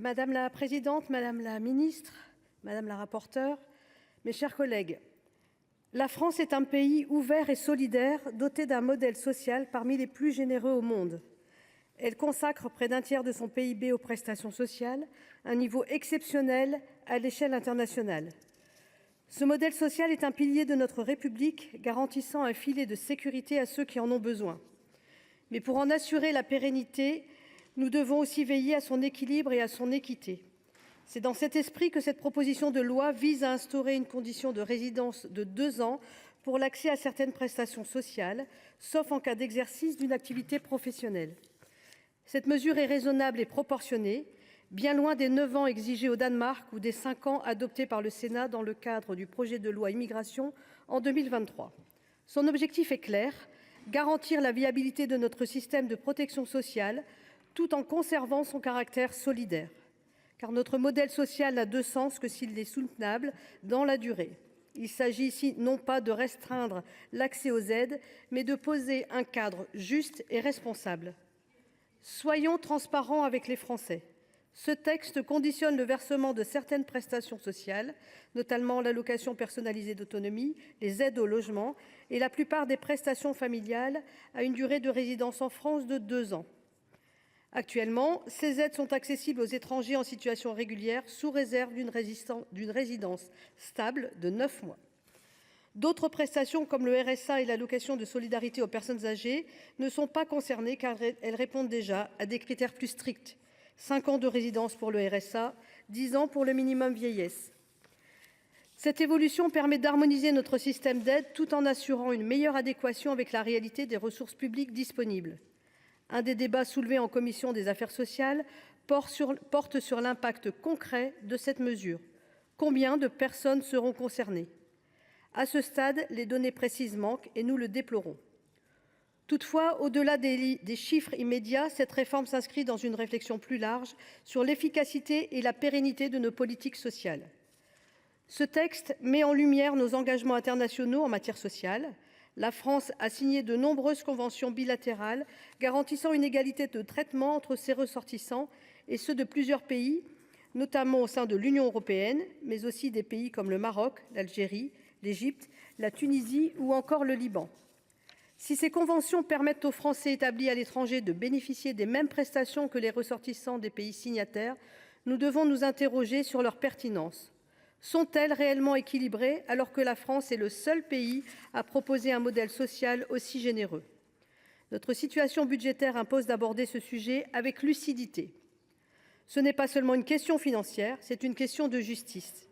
Madame la présidente, madame la ministre, madame la rapporteure, mes chers collègues, la France est un pays ouvert et solidaire, doté d'un modèle social parmi les plus généreux au monde. Elle consacre près d'un tiers de son PIB aux prestations sociales, un niveau exceptionnel à l'échelle internationale. Ce modèle social est un pilier de notre République, garantissant un filet de sécurité à ceux qui en ont besoin. Mais pour en assurer la pérennité, nous devons aussi veiller à son équilibre et à son équité. C'est dans cet esprit que cette proposition de loi vise à instaurer une condition de résidence de 2 ans pour l'accès à certaines prestations sociales, sauf en cas d'exercice d'une activité professionnelle. Cette mesure est raisonnable et proportionnée, bien loin des 9 ans exigés au Danemark ou des 5 ans adoptés par le Sénat dans le cadre du projet de loi Immigration en 2023. Son objectif est clair: garantir la viabilité de notre système de protection sociale tout en conservant son caractère solidaire. Car notre modèle social n'a de sens que s'il est soutenable dans la durée. Il s'agit ici non pas de restreindre l'accès aux aides, mais de poser un cadre juste et responsable. Soyons transparents avec les Français. Ce texte conditionne le versement de certaines prestations sociales, notamment l'allocation personnalisée d'autonomie, les aides au logement et la plupart des prestations familiales, à une durée de résidence en France de 2 ans. Actuellement, ces aides sont accessibles aux étrangers en situation régulière sous réserve d'une résidence stable de 9 mois. D'autres prestations comme le RSA et l'allocation de solidarité aux personnes âgées ne sont pas concernées car elles répondent déjà à des critères plus stricts. 5 ans de résidence pour le RSA, 10 ans pour le minimum vieillesse. Cette évolution permet d'harmoniser notre système d'aide tout en assurant une meilleure adéquation avec la réalité des ressources publiques disponibles. Un des débats soulevés en commission des affaires sociales porte sur l'impact concret de cette mesure. Combien de personnes seront concernées ? À ce stade, les données précises manquent et nous le déplorons. Toutefois, au-delà des chiffres immédiats, cette réforme s'inscrit dans une réflexion plus large sur l'efficacité et la pérennité de nos politiques sociales. Ce texte met en lumière nos engagements internationaux en matière sociale. La France a signé de nombreuses conventions bilatérales garantissant une égalité de traitement entre ses ressortissants et ceux de plusieurs pays, notamment au sein de l'Union européenne, mais aussi des pays comme le Maroc, l'Algérie, l'Égypte, la Tunisie ou encore le Liban. Si ces conventions permettent aux Français établis à l'étranger de bénéficier des mêmes prestations que les ressortissants des pays signataires, nous devons nous interroger sur leur pertinence. Sont-elles réellement équilibrées alors que la France est le seul pays à proposer un modèle social aussi généreux ? Notre situation budgétaire impose d'aborder ce sujet avec lucidité. Ce n'est pas seulement une question financière, c'est une question de justice.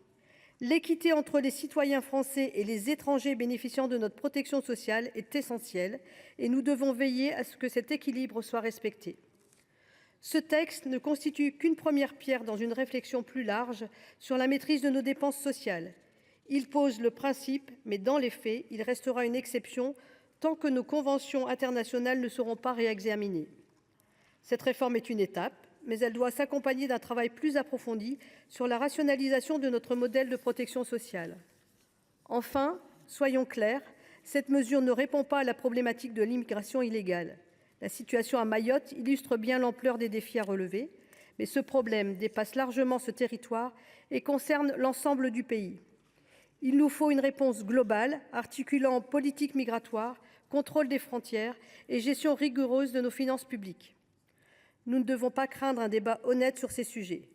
L'équité entre les citoyens français et les étrangers bénéficiant de notre protection sociale est essentielle et nous devons veiller à ce que cet équilibre soit respecté. Ce texte ne constitue qu'une première pierre dans une réflexion plus large sur la maîtrise de nos dépenses sociales. Il pose le principe, mais dans les faits, il restera une exception tant que nos conventions internationales ne seront pas réexaminées. Cette réforme est une étape, mais elle doit s'accompagner d'un travail plus approfondi sur la rationalisation de notre modèle de protection sociale. Enfin, soyons clairs, cette mesure ne répond pas à la problématique de l'immigration illégale. La situation à Mayotte illustre bien l'ampleur des défis à relever, mais ce problème dépasse largement ce territoire et concerne l'ensemble du pays. Il nous faut une réponse globale, articulant politique migratoire, contrôle des frontières et gestion rigoureuse de nos finances publiques. Nous ne devons pas craindre un débat honnête sur ces sujets.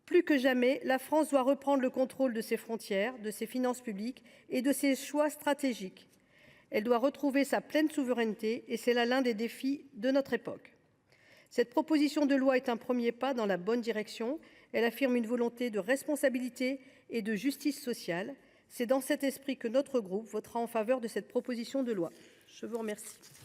Plus que jamais, la France doit reprendre le contrôle de ses frontières, de ses finances publiques et de ses choix stratégiques. Elle doit retrouver sa pleine souveraineté et c'est là l'un des défis de notre époque. Cette proposition de loi est un premier pas dans la bonne direction. Elle affirme une volonté de responsabilité et de justice sociale. C'est dans cet esprit que notre groupe votera en faveur de cette proposition de loi. Je vous remercie.